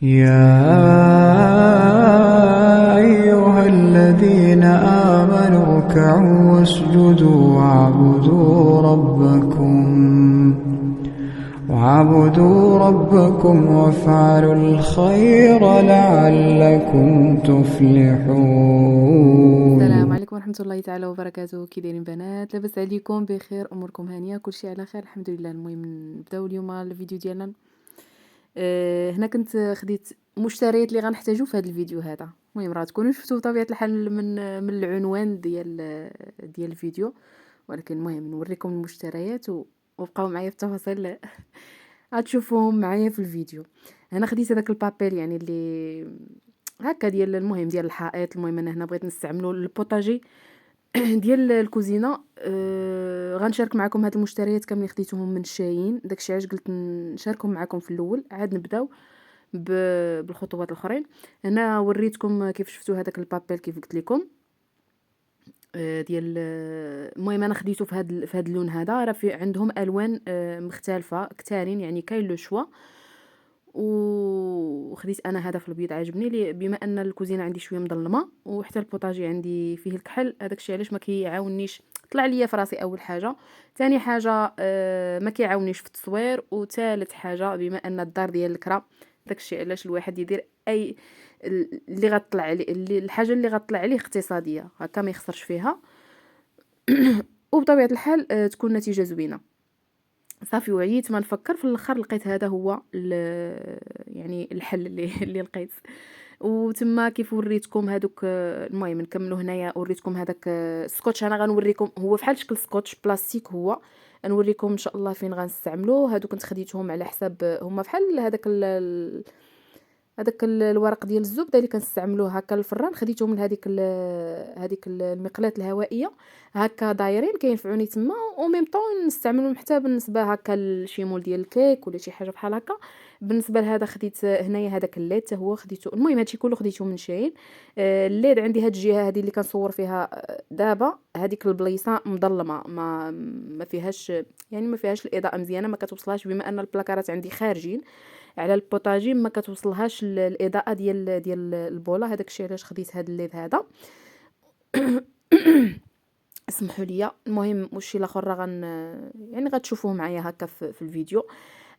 يا أيها الذين آمنوا اركعوا واسجدوا واعبدوا ربكم وافعلوا الخير لعلكم تفلحون. السلام عليكم ورحمة الله تعالى وبركاته. كي دايرين بنات؟ لاباس عليكم؟ بخير؟ اموركم هانيه؟ كلشي على خير الحمد لله. المهم نبداو اليوم الفيديو ديالنا. هنا كنت خديت مشتريات اللي غنحتاجو في هذا الفيديو هذا. المهم راه تكونوا شفتوا بطبيعه الحال من العنوان ديال الفيديو، ولكن المهم نوريكم المشتريات وبقاو معايا في التفاصيل غتشوفوهم معايا في الفيديو. هنا خديت هذاك البابيل يعني اللي هكا ديال المهم ديال الحائط. المهم انا هنا بغيت نستعملو البوطاجي ديال الكوزينه. غنشارك معكم هاد المشتريات كاملين خديتهم من شاهين. داكشي علاش قلت نشاركهم معكم في الاول، عاد نبداو بالخطوات الاخرين. هنا وريتكم كيف شفتوا هذاك البابيل كيف قلت لكم ديال المهم انا خديته في هاد اللون هذا. راه في عندهم الوان مختلفه كثارين، يعني كاين لو شوا، وخديت انا هذا في الابيض عجبني لي بما ان الكوزينه عندي شويه مظلمه وحتى البوطاجي عندي فيه الكحل. هذاك الشيء علاش ما كيعاونيش طلع ليا في راسي اول حاجه. ثاني حاجه ما كيعاونيش في التصوير. وثالث حاجه بما ان الدار ديال الكرا، داك الشيء علاش الواحد يدير اي اللي غطلع عليه الحاجه اللي غطلع عليه اقتصاديه هكا ما يخسرش فيها وبطبيعه الحال تكون النتيجه زوينه. صافي وعيت ما نفكر في الاخر لقيت هذا هو يعني الحل اللي لقيت. وتما كيف وريتكم هذوك المهم نكملوا هنايا. وريتكم هذاك السكوتش. انا غنوريكم هو فحال شكل سكوتش بلاستيك. هو نوريكم ان شاء الله فين غنستعملوه. هادو كنت خديتهم على حساب هما فحال هذاك الورق ديال الزبده اللي كنستعملوه هكا الفران. خديتهم من هذيك المقلاة الهوائيه هكا دايرين كينفعوني تما. او ميم طون نستعملهم حتى بالنسبه هكا لشي مول ديال الكيك ولا شي حاجه بحال هكا. بالنسبه لهذا خديت هنايا هذاك الليد حتى هو خديته. المهم هادشي كله خديته من شاهين. الليد عندي هاد الجهه هذه اللي كنصور فيها دابا. هذيك البليصه مظلمه ما فيهاش يعني ما فيهاش الاضاءه مزيانه، ما كتوصلهاش بما ان البلاكارات عندي خارجين على البوطاجي، ما كتوصلهاش الاضاءه ديال البوله. هذاك الشيء علاش خديت هذا الليد هذا اسمحوا لي. المهم وشي الاخر راه يعني غتشوفوه معايا هكا في الفيديو.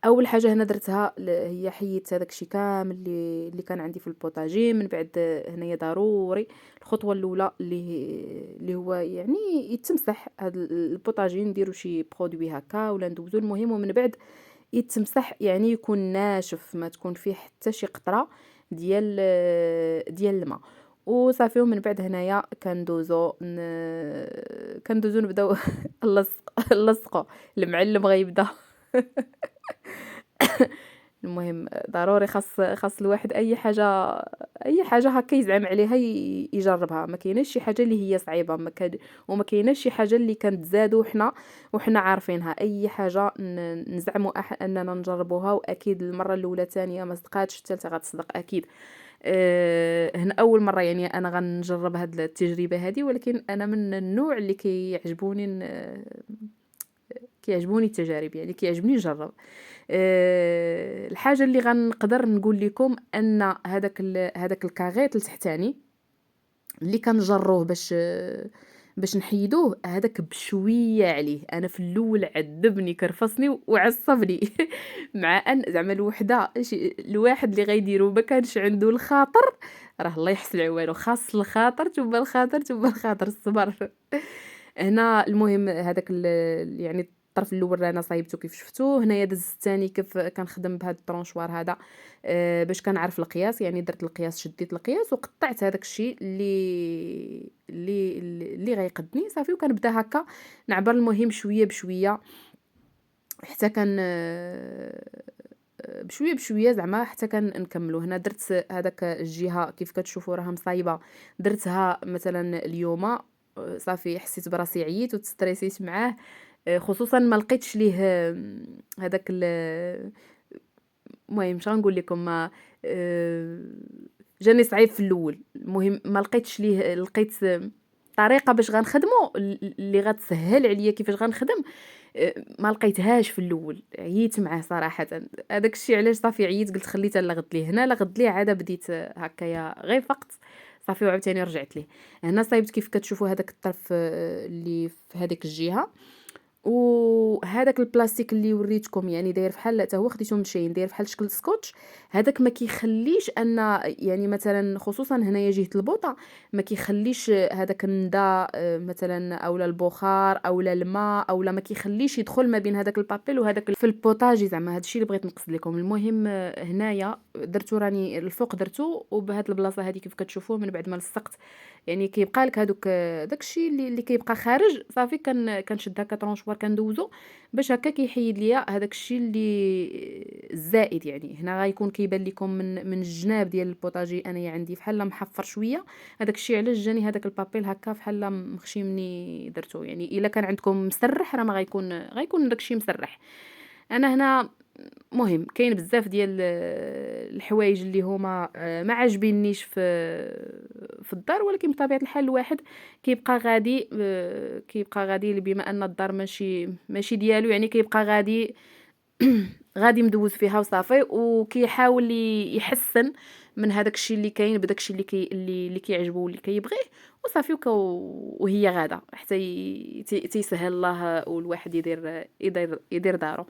اول حاجه هنا درتها هي حيدت هذاك الشيء كامل اللي كان عندي في البوطاجي. من بعد هنايا ضروري الخطوه الاولى اللي هو يعني يتمسح هذا البوطاجي. نديرو شي برودوي هكا ولا ندوزو. المهم ومن بعد يتمسح يعني يكون ناشف، ما تكون فيه حتى شي قطره ديال الماء. وصافي ومن بعد هنايا كندوزو نبداو نلصقو. المعلم غيبدا المهم ضروري خاص الواحد اي حاجه هكا يزعم عليها يجربها. ما كايناش شي حاجه اللي هي صعيبه وما كايناش شي حاجه اللي كنتزادوا وحنا عارفينها. اي حاجه نزعموا اننا نجربوها واكيد المره الاولى الثانيه ما صدقاتش الثالثه غتصدق اكيد. هنا اول مره يعني انا غنجرب هاد التجربه هذه، ولكن انا من النوع اللي كيعجبوني التجارب، يعني كيعجبني نجرب. الحاجه اللي غنقدر نقول لكم ان هذاك الكاغيط التحتاني اللي كنجروه باش نحيدوه هذاك بشويه عليه. انا في الاول عذبني كرفصني وعصبني مع ان زعما الواحد اللي غيديرو ما كانش عنده الخاطر. راه الله يحسن عوانو، خاص الخاطر ثم الخاطر ثم الخاطر الصبر. هنا المهم هذاك يعني الطرف الاول رانا صايبته كيف شفتوه. هنايا دزت الثاني كيف كنخدم بهذا الطرونشوار هذا باش كنعرف القياس. يعني درت القياس شديت القياس وقطعت هذاك الشيء اللي غيقدني صافي. وكنبدا هكا نعبر المهم شويه بشويه حتى كان بشويه بشويه زعما حتى كنكملو. هنا درت هذاك الجهه كيف كتشوفوا راها مصايبه، درتها مثلا اليوم صافي حسيت براسي عييت وتستريسيت معاه. خصوصا ما لقيتش ليه هذاك المهم مش غنقول لكم ما جاني صعيب في الاول. المهم ما لقيتش ليه، لقيت طريقه باش غنخدمو اللي غتسهل عليا كيفاش غنخدم. ما لقيتهاش في الاول، عييت معاه صراحه. هذاك الشيء علاش صافي عييت، قلت خليتها لا غد ليه. هنا لا غد ليه عاد بديت هكايا غير فقط صافي، وعاوتاني رجعت ليه. هنا صايبت كيف كتشوفوا هذاك الطرف اللي في هذيك الجهه، وهذاك البلاستيك اللي وريتكم يعني داير بحال حتى هو خديته من شين، داير بحال شكل سكوتش. هذاك ما كيخليش ان يعني مثلا خصوصا هنايا جهه البوطه ما كيخليش هذاك الندى مثلا اولا البخار اولا الماء اولا ما كيخليش يدخل ما بين هذاك البابيل وهذاك في البوطاجي. زعما هذا الشيء اللي بغيت نقصد لكم. المهم هنايا درتو، راني الفوق درتو، وبهاد البلاصه هذه كيف كتشوفوا من بعد ما لصقت يعني كيبقى لك هذوك داكشي اللي كيبقى خارج. صافي كنشد هكا طرونشوار كندوزو باش هكا كيحيد ليا هذاك الشيء اللي الزائد. يعني هنا غيكون كيبان لكم من الجناب ديال البوطاجي انايا عندي بحال محفر شويه. هذاك الشيء علاش جاني هذاك البابيل هكا بحال مخشي مني درتو. يعني الا كان عندكم مسرح راه ما غيكون داك الشيء مسرح. انا هنا مهم كاين بزاف ديال الحوايج اللي هما ما عاجبينيش في الدار، ولكن بطبيعه الحال الواحد كيبقى غادي بما ان الدار ماشي ديالو، يعني كيبقى غادي غادي مدوز فيها وصافي، وكيحاول يحسن من هذاك الشيء اللي كاين بداك الشيء اللي كيعجبو واللي كيبغيه وصافي. وهي غاده حتى تيسهل الله والواحد يدير دارو.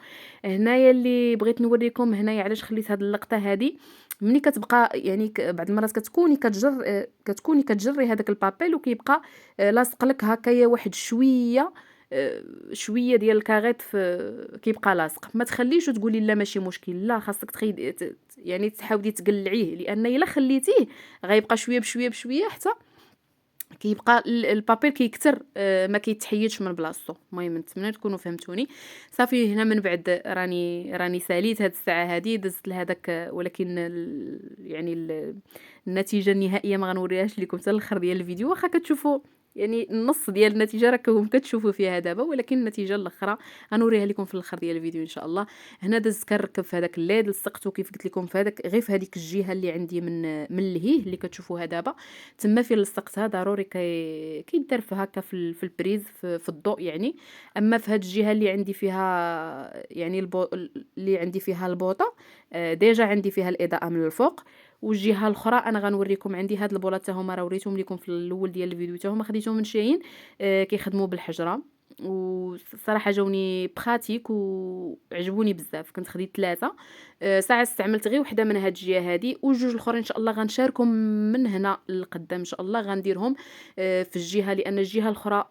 هنايا اللي بغيت نوريكم هنايا علاش خليت هاد اللقطه هذه. ملي كتبقى يعني بعض المرات كتكوني كتجري هذاك البابيل وكيبقى لاصق لك هكايا واحد شويه ديال الكاغيط كيبقى لاصق. ما تخليش وتقولي لا ماشي مشكل، لا خاصك يعني تحاولي تقلعيه، لان الا خليتيه غيبقى شويه بشويه حتى كيبقى البابيل كيكتر ما كيتحيدش من بلاصتو. المهم نتمنى تكونوا فهمتوني. صافي هنا من بعد راني ساليت هاد الساعه هادي دزت لهداك، ولكن يعني النتيجه النهائيه ما غنوريهاش لكم حتى الاخر ديال الفيديو، واخا كتشوفوا يعني النص ديال النتيجه راكم كتشوفوا فيها دابا، ولكن النتيجه الاخرى غنوريها لكم في الاخر ديال الفيديو ان شاء الله. هنا دزت كنركب في هذاك الليد، لصقته كيف قلت لكم في هذاك غير في هذيك الجهه اللي عندي من اللهيه اللي كتشوفوها دابا. تما فين لصقتها ضروري كيدار في هكا في البريز في الضوء يعني. اما في هذه الجهه اللي عندي فيها يعني اللي عندي فيها البوطه ديجا عندي فيها الاضاءه من الفوق. والجهه الاخرى انا غنوريكم عندي هاد البولات حتى هما راه وريتهم لكم في الاول ديال الفيديو، حتى هما خديتهم من شاهين كيخدموا بالحجره، وصراحه جاوني براتيك وعجبوني بزاف. كنت خديت 3 ساعه، استعملت غير وحده من هاد الجهه هادي، وجوج الاخرين ان شاء الله غنشاركهم من هنا للقدام ان شاء الله. غنديرهم في الجهه، لان الجهه الاخرى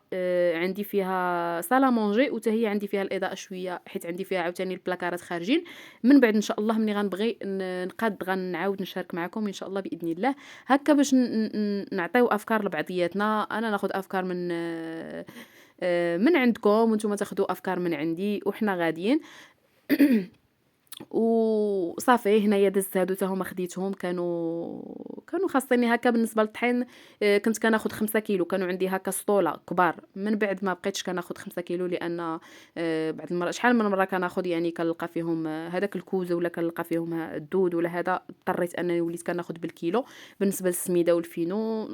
عندي فيها صاله مونجي وتا هي عندي فيها الاضاءه شويه، حيت عندي فيها عاوتاني البلاكارات خارجين. من بعد ان شاء الله ملي غنبغي نقاد غنعاود نشارك معكم ان شاء الله باذن الله، هكا باش نعطيو افكار لبعضياتنا. انا ناخذ افكار من عندكم وانتم تاخذوا افكار من عندي وحنا غاديين. وصافي هنايا دزت هادو حتى هما خديتهم، كانوا خاصيني هكا بالنسبه للطحين. كنت كناخذ 5 كيلو، كانوا عندي هكا سطوله كبار. من بعد ما بقيتش كناخذ 5 كيلو، لان بعض المرات شحال من مره كناخذ يعني كنلقى فيهم هذاك الكوز ولا كنلقى فيهم الدود ولا هذا، اضطريت انني وليت كناخذ بالكيلو بالنسبه للسميده والفينو.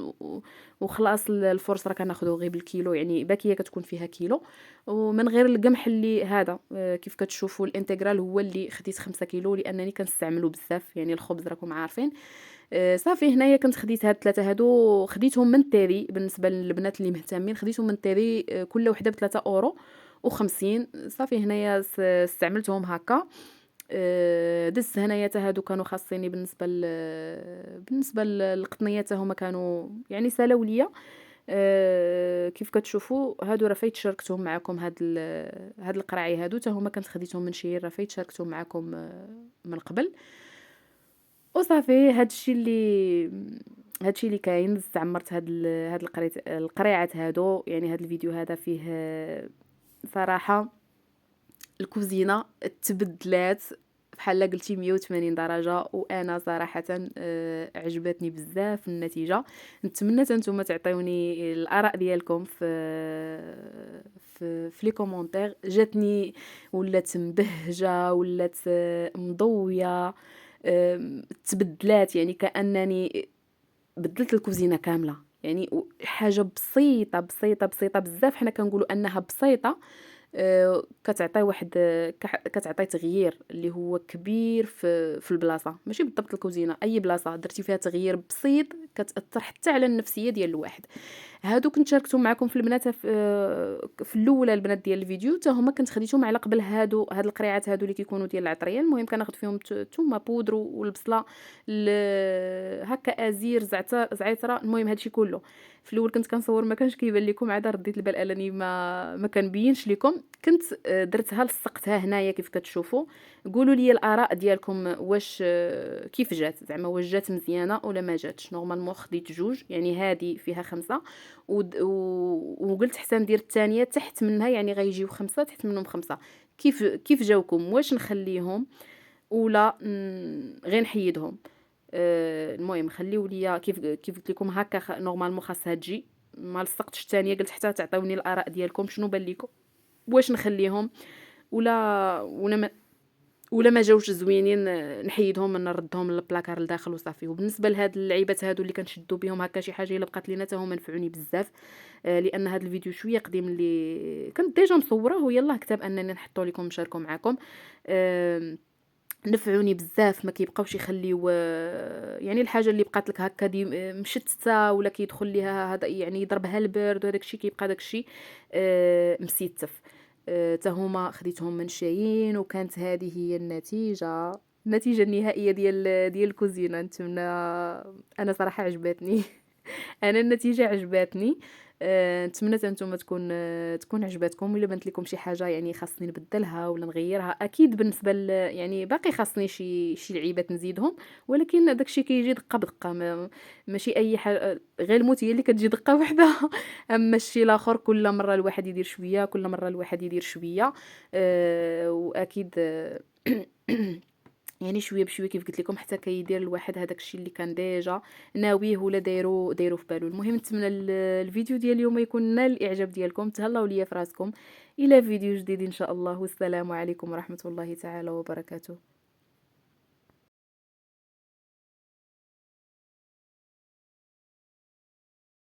وخلاص الفرص راه كناخذو غير بالكيلو، يعني باكيه كتكون فيها كيلو. ومن غير القمح اللي هذا كيف كتشوفوا الانتغرال هو اللي خديت 5 كيلو، لانني كنستعملو بزاف يعني الخبز راكم عارفين. صافي هنايا كنت خديت هاد 3 هادو، خديتهم من تيري. بالنسبه للبنات اللي مهتمين خديتهم من تيري كل وحده ب3 اورو و50. صافي هنايا استعملتهم هكا. دزت هنايا تا هادو كانوا خاصيني بالنسبه للقطنيات، هما كانوا يعني سالاو ليا. كيف كتشوفوا هادو راه فايت شاركتهم معكم. هاد القراعي هادو تا هما كنت خديتهم من شير، راه فايت شاركتهم معكم من قبل. وصافي هادشي اللي كاين. استعمرت هاد القريعات هادو. يعني هاد الفيديو هذا فيه صراحه الكوزينه تبدلات بحال قلتي 180 درجه، وانا صراحه عجبتني بزاف النتيجه. نتمنى نتوما تعطيوني الاراء ديالكم في لي كومونتير. جاتني ولات مبهجه، ولات مضويه، تبدلات يعني كانني بدلت الكوزينه كامله. يعني حاجه بسيطه بزاف. حنا كنقولوا انها بسيطه، كتعطي واحد كتعطي تغيير اللي هو كبير في البلاصة، ماشي بالضبط الكوزينة، أي بلاصة درتي فيها تغيير بسيط كتأثّر حتى على النفسية ديال الواحد. هادو كنت شاركتهم معكم في البنات في الأولى البنات ديال الفيديو، حتى هُما كنت خديتهم على قبل هاد القريعات هادو اللي كيكونوا ديال العطرية. المهم كناخد فيهم الثومة بودر والبصلة هكا أزير زعترة، المهم هادشي كلّه. في الأول كنت كنصور ما كانش كيبان لكم، عاد رديت البال أنني ما كنبينش لكم. كنت درتها لصقتها هنايا كيف كتشوفوا. قولوا لي الآراء ديالكم واش كيف جات، زعما واش جات مزيانة ولا ما جاتش. نورمالمون خديت 2 يعني هادي فيها 5 وقلت حتى ندير الثانية تحت منها، يعني غيجيو 5 تحت منهم 5. كيف جاوكم، واش نخليهم ولا غير نحيدهم؟ المهم خليو ليا كيف قلت لكم هكا نورمالمون خاصها تجي. ما لصقتش الثانية، قلت حتى تعطيوني الآراء ديالكم شنو بان لكم، واش نخليهم ولا ما جاوش زوينين نحيدهم نردهم للبلاكار لداخل وصافي. وبالنسبه لهاد اللعيبات هادو اللي كنشدوا بهم هكا شي حاجه الا بقات لينا حتى هما نفعوني بزاف. لان هاد الفيديو شويه قديم اللي كنت ديجا مصوره، ويلاه كتاب انني نحطو لكم نشاركو معكم. نفعوني بزاف، ما كيبقاوش يخليو يعني الحاجه اللي بقات لك هكا دي مشتته ولا كيدخل ليها هذا يعني يضربها البرد وهذاك الشيء كيبقى داك الشيء مسيتف. حتى هما خديتهم من شاهين وكانت هذه هي النتيجه النهائيه ديال الكوزينه. نتمنى، انا صراحه عجبتني. انا النتيجه عجبتني. نتمنى حتى نتوما تكون عجبتكم. الا بانت لكم شي حاجه يعني خاصني نبدلها ولا نغيرها، اكيد بالنسبه يعني باقي خاصني شي لعيبات نزيدهم، ولكن داكشي كيجي دقه بدقه. ماشي اي حاجه غير الموت هي اللي كتجي دقه واحده. اما الشيء الاخر كل مره الواحد يدير شويه، كل مره الواحد يدير شويه. واكيد يعني شويه بشويه كيف قلت لكم حتى كيدير الواحد هذاك الشيء اللي كان ديجا ناويه ولا دايرو في بالو. المهم نتمنى الفيديو ديال اليوم يكون نال الاعجاب ديالكم. تهلاو ليا في راسكم، الى فيديو جديد ان شاء الله، والسلام عليكم ورحمه الله تعالى وبركاته.